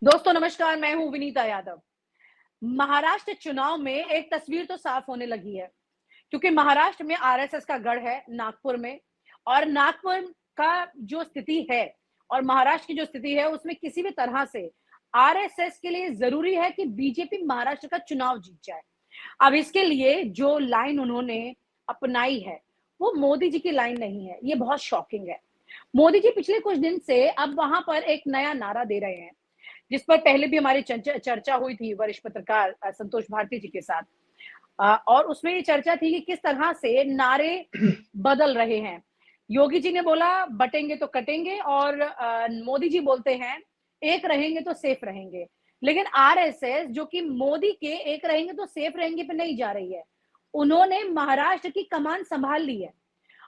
दोस्तों नमस्कार, मैं हूँ विनीता यादव। महाराष्ट्र चुनाव में एक तस्वीर तो साफ होने लगी है, क्योंकि महाराष्ट्र में आरएसएस का गढ़ है नागपुर में। और नागपुर का जो स्थिति है और महाराष्ट्र की जो स्थिति है, उसमें किसी भी तरह से आरएसएस के लिए जरूरी है कि बीजेपी महाराष्ट्र का चुनाव जीत जाए। अब इसके लिए जो लाइन उन्होंने अपनाई है, वो मोदी जी की लाइन नहीं है। ये बहुत शॉकिंग है। मोदी जी पिछले कुछ दिन से अब वहां पर एक नया नारा दे रहे हैं, जिस पर पहले भी हमारी चर्चा हुई थी वरिष्ठ पत्रकार संतोष भारती जी के साथ। और उसमें ये चर्चा थी कि किस तरह से नारे बदल रहे हैं। योगी जी ने बोला बटेंगे तो कटेंगे, और मोदी जी बोलते हैं एक रहेंगे तो सेफ रहेंगे। लेकिन आरएसएस जो कि मोदी के एक रहेंगे तो सेफ रहेंगे पे नहीं जा रही है, उन्होंने महाराष्ट्र की कमान संभाल ली है।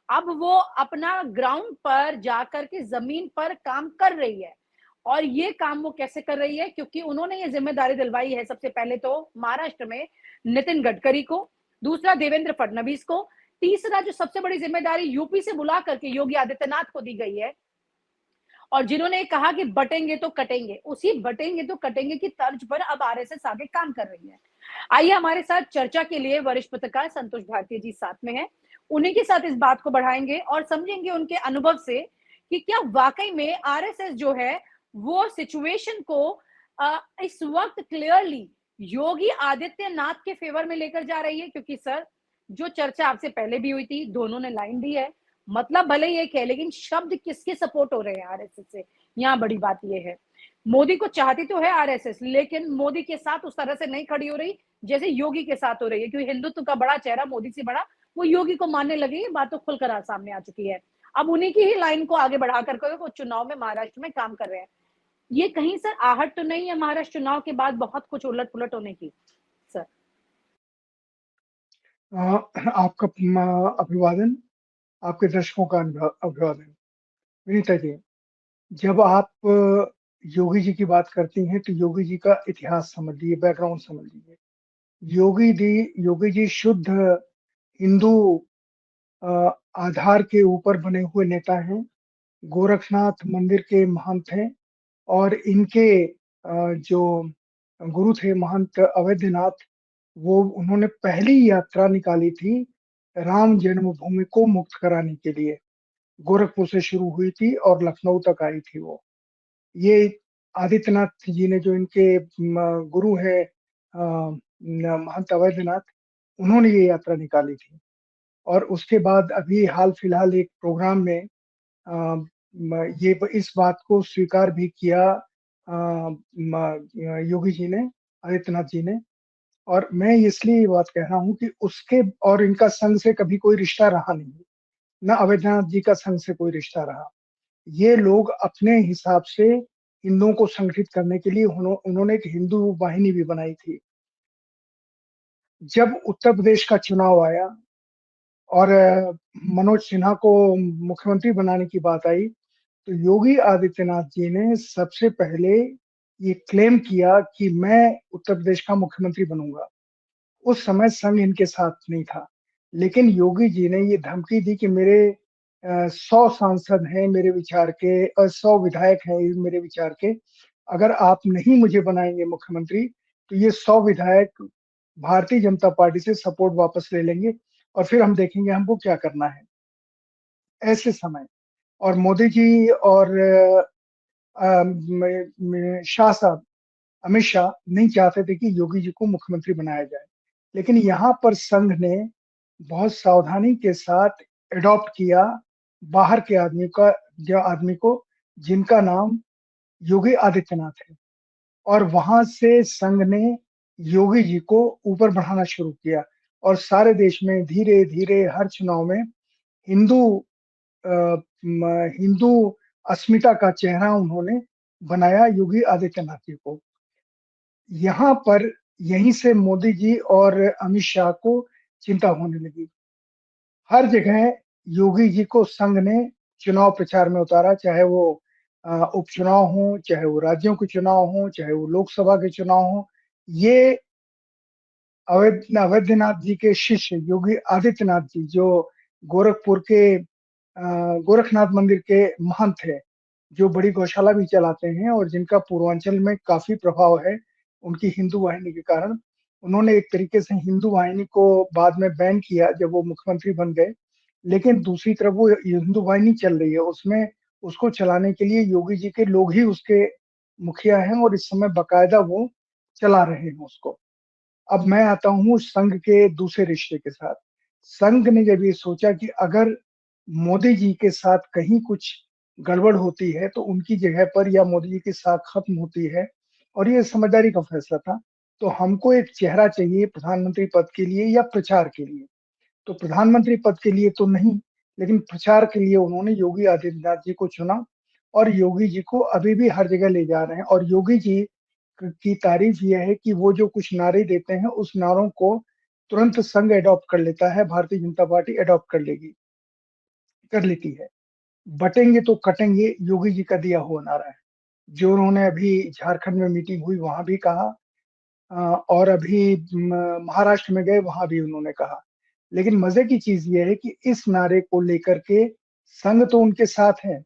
अब वो अपना ग्राउंड पर जाकर के जमीन पर काम कर रही है। और ये काम वो कैसे कर रही है, क्योंकि उन्होंने ये जिम्मेदारी दिलवाई है सबसे पहले तो महाराष्ट्र में नितिन गडकरी को, दूसरा देवेंद्र फडणवीस को, तीसरा जो सबसे बड़ी जिम्मेदारी यूपी से बुला करके योगी आदित्यनाथ को दी गई है। और जिन्होंने कहा कि बटेंगे तो कटेंगे, उसी बटेंगे तो कटेंगे की तर्ज पर अब आरएसएस आगे काम कर रही है। आइए हमारे साथ चर्चा के लिए वरिष्ठ पत्रकार संतोष भारतीय जी साथ में हैं। उन्हीं के साथ इस बात को बढ़ाएंगे और समझेंगे उनके अनुभव से कि क्या वाकई में आरएसएस जो है वो सिचुएशन को इस वक्त क्लियरली योगी आदित्यनाथ के फेवर में लेकर जा रही है। क्योंकि सर, जो चर्चा आपसे पहले भी हुई थी, दोनों ने लाइन दी है, मतलब भले ही एक है, लेकिन शब्द किसके सपोर्ट हो रहे हैं आरएसएस से, यहाँ बड़ी बात ये है। मोदी को चाहती तो है आरएसएस, लेकिन मोदी के साथ उस तरह से नहीं खड़ी हो रही जैसे योगी के साथ हो रही है। क्योंकि हिंदुत्व का बड़ा चेहरा मोदी से बड़ा वो योगी को मानने लगे, ये बात तो खुलकर सामने आ चुकी है। अब उन्हीं की ही लाइन को आगे बढ़ा करके वो चुनाव में महाराष्ट्र में काम कर रहे हैं। ये कहीं सर आहट तो नहीं है महाराष्ट्र चुनाव के बाद बहुत कुछ उलट पुलट होने की सर? आपका अभिवादन, आपके दर्शकों का अभिवादन। विनीता जी, जब आप योगी जी की बात करती हैं तो योगी जी का इतिहास समझ लीजिए, बैकग्राउंड समझ लीजिए। योगी जी शुद्ध हिंदू आधार के ऊपर बने हुए नेता हैं। गोरखनाथ मंदिर के महंत हैं और इनके जो गुरु थे महंत अवैधनाथ, वो उन्होंने पहली यात्रा निकाली थी राम जन्मभूमि को मुक्त कराने के लिए। गोरखपुर से शुरू हुई थी और लखनऊ तक आई थी वो। ये आदित्यनाथ जी ने, जो इनके गुरु है महंत अवैधनाथ, उन्होंने ये यात्रा निकाली थी। और उसके बाद अभी हाल फिलहाल एक प्रोग्राम में ये इस बात को स्वीकार भी किया योगी जी ने, आदित्यनाथ जी ने। और मैं इसलिए ये बात कह रहा हूँ कि उसके और इनका संघ से कभी कोई रिश्ता रहा नहीं, ना अवैधनाथ जी का संघ से कोई रिश्ता रहा। ये लोग अपने हिसाब से हिंदुओं को संगठित करने के लिए उन्होंने एक हिंदू वाहिनी भी बनाई थी। जब उत्तर प्रदेश का चुनाव आया और मनोज सिन्हा को मुख्यमंत्री बनाने की बात आई, तो योगी आदित्यनाथ जी ने सबसे पहले ये क्लेम किया कि मैं उत्तर प्रदेश का मुख्यमंत्री बनूंगा। उस समय संघ इनके साथ नहीं था, लेकिन योगी जी ने ये धमकी दी कि मेरे 100 सांसद हैं मेरे विचार के और 100 विधायक हैं मेरे विचार के। अगर आप नहीं मुझे बनाएंगे मुख्यमंत्री, तो ये 100 विधायक भारतीय जनता पार्टी से सपोर्ट वापस ले लेंगे और फिर हम देखेंगे हमको क्या करना है। ऐसे समय और मोदी जी और शाह साहब, अमित शाह नहीं चाहते थे कि योगी जी को मुख्यमंत्री बनाया जाए। लेकिन यहाँ पर संघ ने बहुत सावधानी के साथ एडॉप्ट किया बाहर के आदमी को, जिनका नाम योगी आदित्यनाथ है। और वहां से संघ ने योगी जी को ऊपर बढ़ाना शुरू किया और सारे देश में धीरे धीरे हर चुनाव में हिंदू हिंदू अस्मिता का चेहरा उन्होंने बनाया योगी आदित्यनाथ जी को। यहाँ पर यहीं से मोदी जी और अमित शाह को चिंता होने लगी। हर जगह योगी जी को संघ ने चुनाव प्रचार में उतारा, चाहे वो उपचुनाव हो, चाहे वो राज्यों के चुनाव हो, चाहे वो लोकसभा के चुनाव हो। ये अवैधनाथ जी के शिष्य योगी आदित्यनाथ जी, जो गोरखपुर के गोरखनाथ मंदिर के महंत है, जो बड़ी गौशाला भी चलाते हैं और जिनका पूर्वांचल में काफ़ी प्रभाव है, उनकी हिंदू वाहिनी के कारण। उन्होंने एक तरीके से हिंदू वाहिनी को बाद में बैन किया जब वो मुख्यमंत्री बन गए। लेकिन दूसरी तरफ वो हिंदू वाहिनी चल रही है, उसमें उसको चलाने के लिए योगी जी के लोग ही उसके मुखिया हैं और इस समय बाकायदा वो चला रहे हैं उसको। अब मैं आता हूँ संघ के दूसरे रिश्ते के साथ। संघ ने जब ये सोचा कि अगर मोदी जी के साथ कहीं कुछ गड़बड़ होती है, तो उनकी जगह पर या मोदी जी की साख खत्म होती है और ये समझदारी का फैसला था, तो हमको एक चेहरा चाहिए प्रधानमंत्री पद के लिए या प्रचार के लिए। तो प्रधानमंत्री पद के लिए तो नहीं, लेकिन प्रचार के लिए उन्होंने योगी आदित्यनाथ जी को चुना और योगी जी को अभी भी हर जगह ले जा रहे हैं और योगी जी की तारीफ यह है कि वो जो कुछ नारे देते हैं, उस नारों को तुरंत संघ एडॉप्ट कर लेता है, भारतीय जनता पार्टी एडॉप्ट कर लेती है। बटेंगे तो कटेंगे योगी जी का दिया हुआ नारा है, जो उन्होंने अभी झारखंड में मीटिंग हुई वहां भी कहा अ, और अभी महाराष्ट्र में गए वहां भी उन्होंने कहा। लेकिन मजे की चीज ये है कि इस नारे को लेकर के संघ तो उनके साथ है,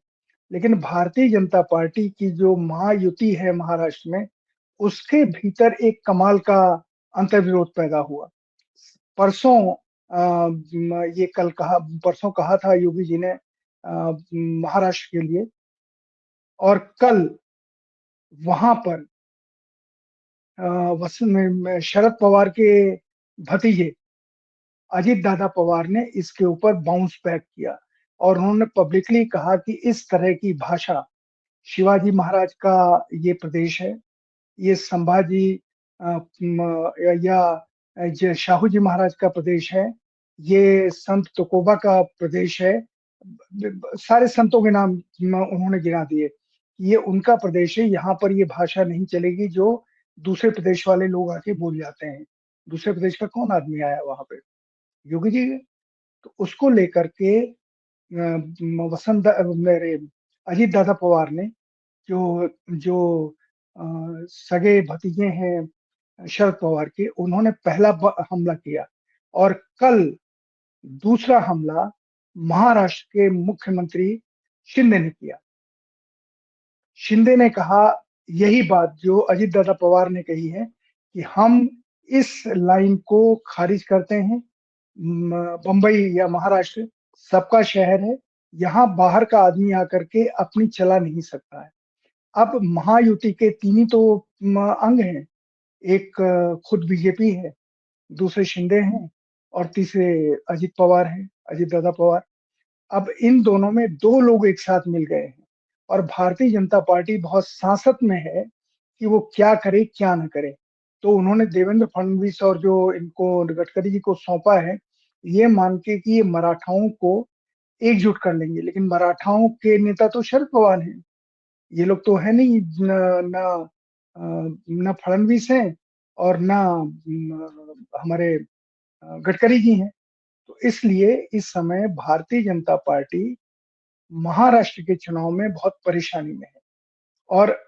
लेकिन भारतीय जनता पार्टी की जो महायुति है महाराष्ट्र में, उसके भीतर एक कमाल का अंतर्विरोध पैदा हुआ। परसों ये कल कहा परसों कहा था योगी जी ने महाराष्ट्र के लिए और कल वहां पर शरद पवार के भतीजे अजीत दादा पवार ने इसके ऊपर बाउंस बैक किया और उन्होंने पब्लिकली कहा कि इस तरह की भाषा शिवाजी महाराज का ये प्रदेश है, ये संभाजी या शाहू जी महाराज का प्रदेश है, ये संत तुकोबा का प्रदेश है। सारे संतों के नाम उन्होंने गिना दिए। ये उनका प्रदेश है, यहाँ पर ये भाषा नहीं चलेगी जो दूसरे प्रदेश वाले लोग आके बोल जाते हैं। दूसरे प्रदेश का कौन आदमी आया वहां पे? योगी जी। तो उसको लेकर के मेरे अजीत दादा पवार ने जो जो सगे भतीजे हैं शरद पवार के, उन्होंने पहला हमला किया और कल दूसरा हमला महाराष्ट्र के मुख्यमंत्री शिंदे ने किया। शिंदे ने कहा यही बात जो अजीत दादा पवार ने कही है कि हम इस लाइन को खारिज करते हैं। बंबई या महाराष्ट्र सबका शहर है, यहाँ बाहर का आदमी आकर के अपनी चला नहीं सकता है। अब महायुति के तीन ही तो अंग हैं, एक खुद बीजेपी है, दूसरे शिंदे हैं और तीसरे अजित पवार हैं, अजित दादा पवार। अब इन दोनों में दो लोग एक साथ मिल गए हैं और भारतीय जनता पार्टी बहुत सांसत में है कि वो क्या करे क्या ना करे। तो उन्होंने देवेंद्र फडणवीस और जो इनको गडकरी जी को सौंपा है, ये मान के कि ये मराठाओं को एकजुट कर लेंगे, लेकिन मराठाओं के नेता तो शरद पवार हैं, ये लोग तो है नहीं न न फडणवीस हैं और न हमारे गडकरी जी हैं। तो इसलिए इस समय भारतीय जनता पार्टी महाराष्ट्र के चुनाव में बहुत परेशानी में है और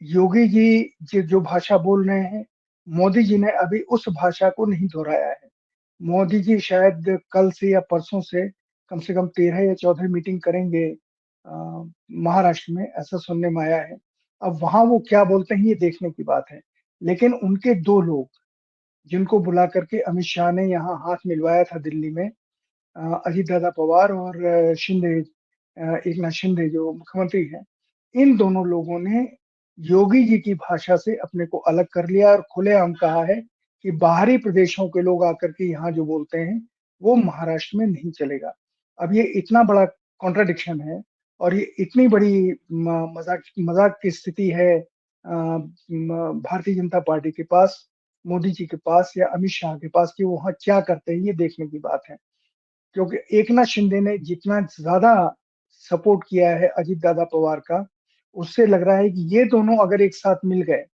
योगी जी जो भाषा बोल रहे हैं, मोदी जी ने अभी उस भाषा को नहीं दोहराया है। मोदी जी शायद कल से या परसों से कम 13 या 14 मीटिंग करेंगे महाराष्ट्र में, ऐसा सुनने में आया है। अब वहां वो क्या बोलते हैं ये देखने की बात है। लेकिन उनके दो लोग जिनको बुला करके अमित शाह ने यहाँ हाथ मिलवाया था दिल्ली में, अजीत दादा पवार और एक नाथ शिंदे जो मुख्यमंत्री हैं, इन दोनों लोगों ने योगी जी की भाषा से अपने को अलग कर लिया और खुलेआम कहा है कि बाहरी प्रदेशों के लोग आकर के यहाँ जो बोलते हैं वो महाराष्ट्र में नहीं चलेगा। अब ये इतना बड़ा कॉन्ट्राडिक्शन है और ये इतनी बड़ी मजाक मजाक की स्थिति है भारतीय जनता पार्टी के पास, मोदी जी के पास या अमित शाह के पास कि वो वहाँ क्या करते हैं ये देखने की बात है। क्योंकि एकनाथ शिंदे ने जितना ज्यादा सपोर्ट किया है अजीत दादा पवार का, उससे लग रहा है कि ये दोनों अगर एक साथ मिल गए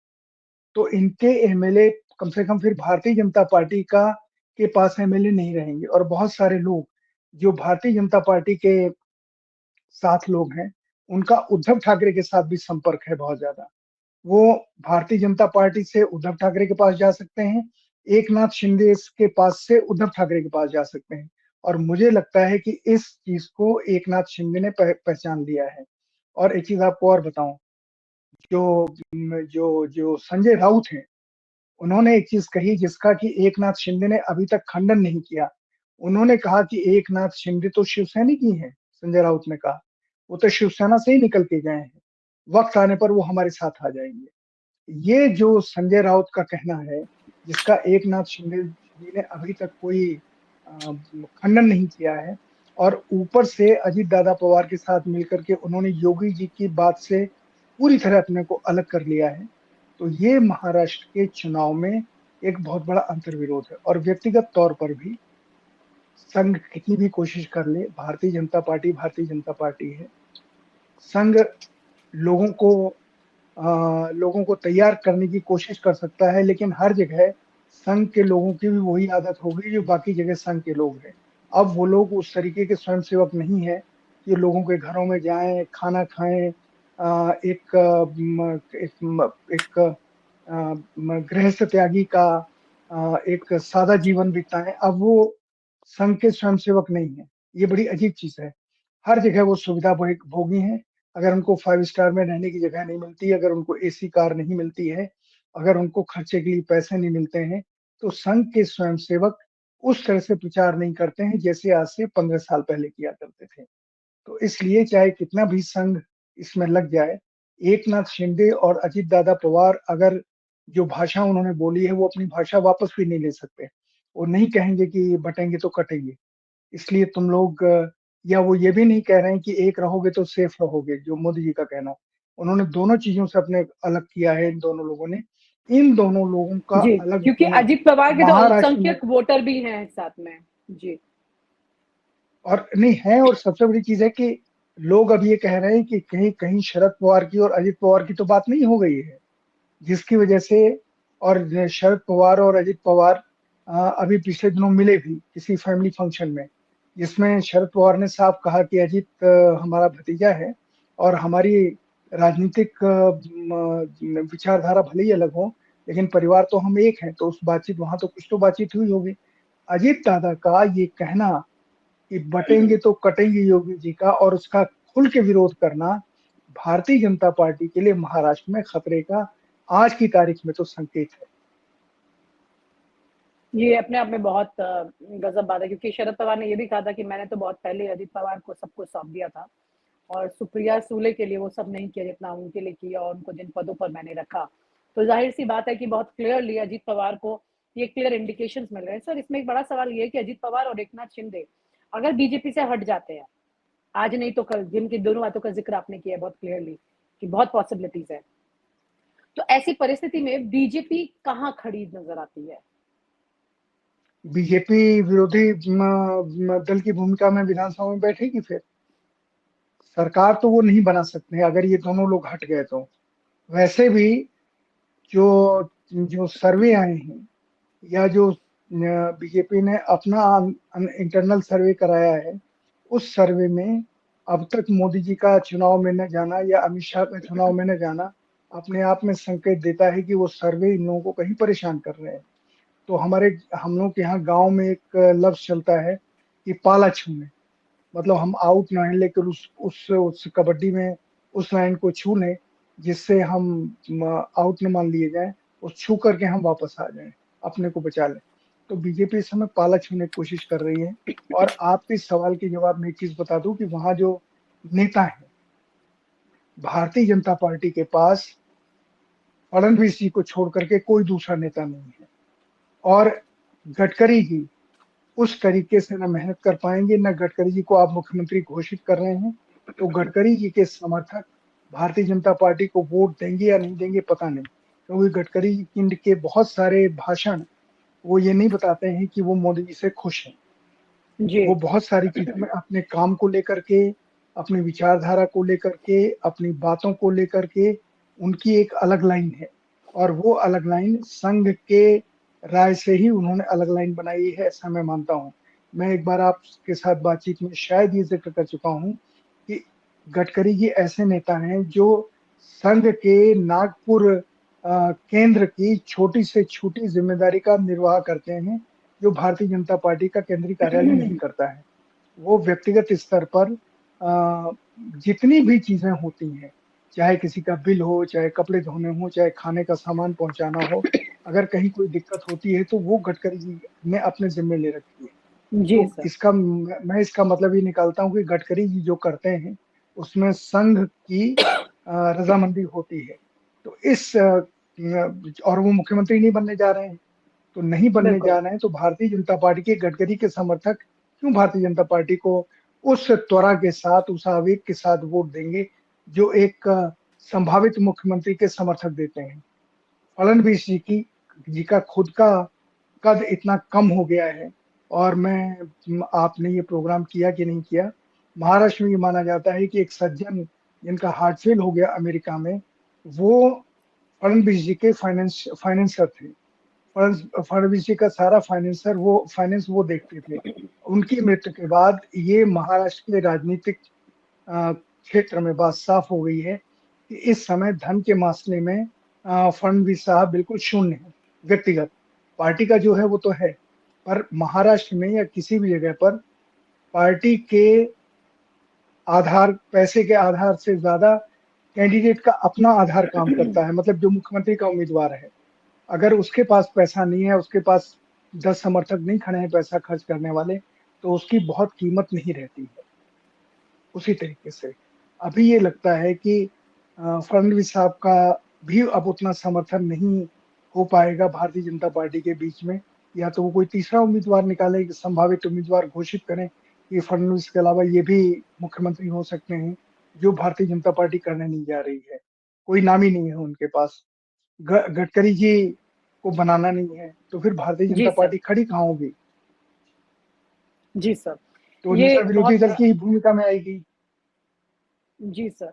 तो इनके एमएलए कम से कम फिर भारतीय जनता पार्टी का के पास एमएलए नहीं रहेंगे और बहुत सारे लोग जो भारतीय जनता पार्टी के साथ लोग हैं, उनका उद्धव ठाकरे के साथ भी संपर्क है बहुत ज्यादा। वो भारतीय जनता पार्टी से उद्धव ठाकरे के पास जा सकते हैं, एक नाथ शिंदे के पास से उद्धव ठाकरे के पास जा सकते हैं और मुझे लगता है कि इस चीज को एक नाथ शिंदे ने पहचान लिया है। और एक चीज आपको और बताऊं, जो जो जो संजय राउत हैं, उन्होंने एक चीज कही जिसका कि एकनाथ शिंदे ने अभी तक खंडन नहीं किया। उन्होंने कहा कि एकनाथ शिंदे तो शिवसैनिक ही हैं, संजय राउत ने कहा। वो तो शिवसेना से ही निकल के गए हैं, वक्त आने पर वो हमारे साथ आ जाएंगे। ये जो संजय राउत का कहना है, जिसका एकनाथ शिंदे जी ने अभी तक कोई खंडन नहीं किया है, और ऊपर से अजीत दादा पवार के साथ मिलकर के उन्होंने योगी जी की बात से पूरी तरह अपने को अलग कर लिया है, तो ये महाराष्ट्र के चुनाव में एक बहुत बड़ा अंतर्विरोध है। और व्यक्तिगत तौर पर भी संघ कितनी भी कोशिश कर ले, भारतीय जनता पार्टी है। संघ लोगों को लोगों को तैयार करने की कोशिश कर सकता है, लेकिन हर जगह संघ के लोगों की भी वही आदत हो गई जो बाकी जगह संघ के लोग हैं। अब वो लोग उस तरीके के स्वयंसेवक नहीं है कि लोगों के घरों में जाएं, खाना खाएं, एक गृहस्थ त्यागी का एक सादा जीवन बिताएं। अब वो संघ के स्वयंसेवक नहीं है। ये बड़ी अजीब चीज है। हर जगह वो सुविधा भोगी हैं। अगर उनको 5 स्टार में रहने की जगह नहीं मिलती, अगर उनको एसी कार नहीं मिलती है, अगर उनको खर्चे के लिए पैसे नहीं मिलते हैं, तो संघ के स्वयंसेवक उस तरह से प्रचार नहीं करते हैं जैसे आज से 15 साल पहले किया करते थे। तो इसलिए चाहे कितना भी संघ इसमें लग जाए, एकनाथ शिंदे और अजीत दादा पवार अगर जो भाषा उन्होंने बोली है वो अपनी भाषा वापस भी नहीं ले सकते। वो नहीं कहेंगे कि बटेंगे तो कटेंगे। इसलिए तुम लोग या वो ये भी नहीं कह रहे हैं कि एक रहोगे तो सेफ रहोगे, जो मोदी जी का कहना। उन्होंने दोनों चीजों से अपने अलग किया है। इन दोनों लोगों ने, इन दोनों लोगों का जी, अलग क्योंकि होना अजीत पवार के तो महाराष्ट्र में, अल्पसंख्यक वोटर भी हैं साथ में। जी। और नहीं है। और सबसे बड़ी चीज है कि लोग अब ये कह रहे हैं कि कहीं कहीं शरद पवार की और अजित पवार की तो बात नहीं हो गई है, जिसकी वजह से। और शरद पवार और अजित पवार अभी पिछले दिनों मिले भी किसी फैमिली फंक्शन में, जिसमें शरद पवार ने साफ कहा कि अजित हमारा भतीजा है, और हमारी राजनीतिक विचारधारा भले ही अलग हो, लेकिन परिवार तो हम एक हैं। तो उस बातचीत, वहां तो कुछ तो बातचीत हुई होगी। अजित दादा का ये कहना कि बटेंगे तो कटेंगे योगी जी का, और उसका खुल के विरोध करना, भारतीय जनता पार्टी के लिए महाराष्ट्र में खतरे का आज की तारीख में तो संकेत है। ये अपने आप में बहुत गजब बात है, क्योंकि शरद पवार ने ये भी कहा था कि मैंने तो बहुत पहले अजित पवार को सब कुछ सौंप दिया था, और सुप्रिया सूले के लिए वो सब नहीं किया जितना उनके लिए किया, और उनको जिन पदों पर मैंने रखा। तो जाहिर सी बात है कि बहुत क्लियरली अजित पवार को ये क्लियर इंडिकेशंस मिल रहे हैं। सर, इसमें एक बड़ा सवाल ये है कि अजित पवार और एकनाथ शिंदे अगर बीजेपी से हट जाते हैं, आज नहीं तो कल, जिनकी दोनों बातों का जिक्र आपने किया है बहुत क्लियरली कि बहुत पॉसिबिलिटीज है, तो ऐसी परिस्थिति में बीजेपी कहाँ खड़ी नजर आती है? बीजेपी विरोधी दल की भूमिका में विधानसभा में बैठेगी। फिर सरकार तो वो नहीं बना सकते हैं अगर ये दोनों लोग हट गए तो। वैसे भी जो जो सर्वे आए हैं, या जो बीजेपी ने अपना इंटरनल सर्वे कराया है, उस सर्वे में अब तक मोदी जी का चुनाव में न जाना या अमित शाह का चुनाव में न जाना अपने आप में संकेत देता है कि वो सर्वे इन लोगों को कहीं परेशान कर रहे हैं। तो हम लोग के यहाँ गांव में एक लफ्ज चलता है कि पाला छूने, मतलब हम आउट ना है, लेकिन उस कबड्डी में उस लाइन को छू लें जिससे हम आउट न मान लिए जाएं, उस छू करके हम वापस आ जाएं, अपने को बचा लें। तो बीजेपी इस समय पाला छूने की कोशिश कर रही है। और आपके इस सवाल के जवाब में एक चीज बता दूं कि वहां जो नेता है भारतीय जनता पार्टी के पास, फडणवीस जी को छोड़ करके कोई दूसरा नेता नहीं है। और गडकरी जी उस तरीके से न मेहनत कर पाएंगे, न गडकरी जी को आप मुख्यमंत्री घोषित कर रहे हैं, तो गडकरी जी के समर्थक भारतीय जनता पार्टी को वोट देंगे या नहीं देंगे पता नहीं। क्योंकि गडकरी जी के बहुत सारे भाषण वो ये नहीं बताते हैं कि वो मोदी जी से खुश हैं। जी। वो बहुत सारी चीजों में अपने काम को लेकर के, अपनी विचारधारा को लेकर के, अपनी बातों को लेकर के उनकी एक अलग लाइन है। और वो अलग लाइन संघ के राय से ही उन्होंने अलग लाइन बनाई है, ऐसा मैं मानता हूँ। मैं एक बार आपके साथ बातचीत में शायद ये जिक्र कर चुका हूँ कि गडकरी जी ऐसे नेता हैं जो संघ के नागपुर केंद्र की छोटी से छोटी जिम्मेदारी का निर्वाह करते हैं, जो भारतीय जनता पार्टी का केंद्रीय कार्यालय नहीं करता है। वो व्यक्तिगत स्तर पर जितनी भी चीजें होती हैं, चाहे किसी का बिल हो, चाहे कपड़े धोने हो, चाहे खाने का सामान पहुंचाना हो, अगर कहीं कोई दिक्कत होती है तो वो गडकरी जी ने अपने जिम्मे ले रखी है। जी तो सर। इसका मैं इसका मतलब ये निकालता हूँ कि गडकरी जी जो करते हैं उसमें संघ की रजामंदी होती है। तो और वो मुख्यमंत्री नहीं बनने जा रहे हैं, तो नहीं बनने बिल्कुल। जा रहे हैं तो भारतीय जनता पार्टी के गडकरी के समर्थक क्यों भारतीय जनता पार्टी को उस त्वरा के साथ, उस आवेग के साथ वोट देंगे जो एक संभावित मुख्यमंत्री के समर्थक देते हैं। फडणवीस जी का खुद का कद इतना कम हो गया है। और आपने ये प्रोग्राम किया कि नहीं किया, महाराष्ट्र में ये माना जाता है कि एक सज्जन जिनका हार्ट फेल हो गया अमेरिका में, वो फडणवीस जी के फाइनेंसर थे। फडणवीस जी का सारा फाइनेंस वो देखते थे। उनकी मृत्यु के बाद ये महाराष्ट्र के राजनीतिक क्षेत्र में बात साफ हो गई है कि इस समय धन के मामले में फडणवीस साहब बिल्कुल शून्य है। व्यक्तिगत पार्टी का जो है वो तो है, पर महाराष्ट्र में या किसी भी जगह पर पार्टी के पैसे के आधार से ज्यादा कैंडिडेट का अपना आधार काम करता है। मतलब जो मुख्यमंत्री का उम्मीदवार है, अगर उसके पास पैसा नहीं है, उसके पास 10 समर्थक नहीं खड़े हैं पैसा खर्च करने वाले, तो उसकी बहुत कीमत नहीं रहती है। उसी तरीके से अभी ये लगता है कि फडणवीस साहब का भी अब उतना समर्थन नहीं हो पाएगा भारतीय जनता पार्टी के बीच में। या तो वो कोई तीसरा उम्मीदवार निकाले, संभावित उम्मीदवार घोषित करें कि फडणवीस के अलावा ये भी मुख्यमंत्री हो सकते हैं, जो भारतीय जनता पार्टी करने नहीं जा रही है। कोई नाम ही नहीं है उनके पास। गडकरी जी को बनाना नहीं है तो फिर भारतीय जी जनता सर। पार्टी खड़ी कहाँ होगी? जी सर। तो ये नेता विरोधी बहुत दल की ही भूमिका में आएगी। जी सर।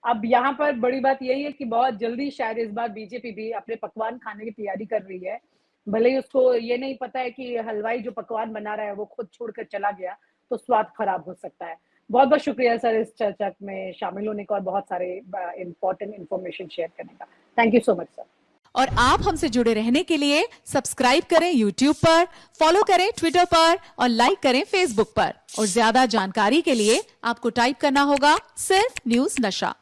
अब यहाँ पर बड़ी बात यही है कि बहुत जल्दी शायद इस बार बीजेपी भी अपने पकवान खाने की तैयारी कर रही है। भले ही उसको ये नहीं पता है कि हलवाई जो पकवान बना रहा है वो खुद छोड़कर चला गया, तो स्वाद खराब हो सकता है। बहुत-बहुत शुक्रिया सर इस चर्चा में शामिल होने का और बहुत सारे इम्पोर्टेंट इन्फॉर्मेशन शेयर करने का। Thank you so much sir. और आप हमसे जुड़े रहने के लिए सब्सक्राइब करें YouTube पर, फॉलो करें Twitter पर और लाइक करें Facebook पर। और ज्यादा जानकारी के लिए आपको टाइप करना होगा सिर्फ न्यूज नशा।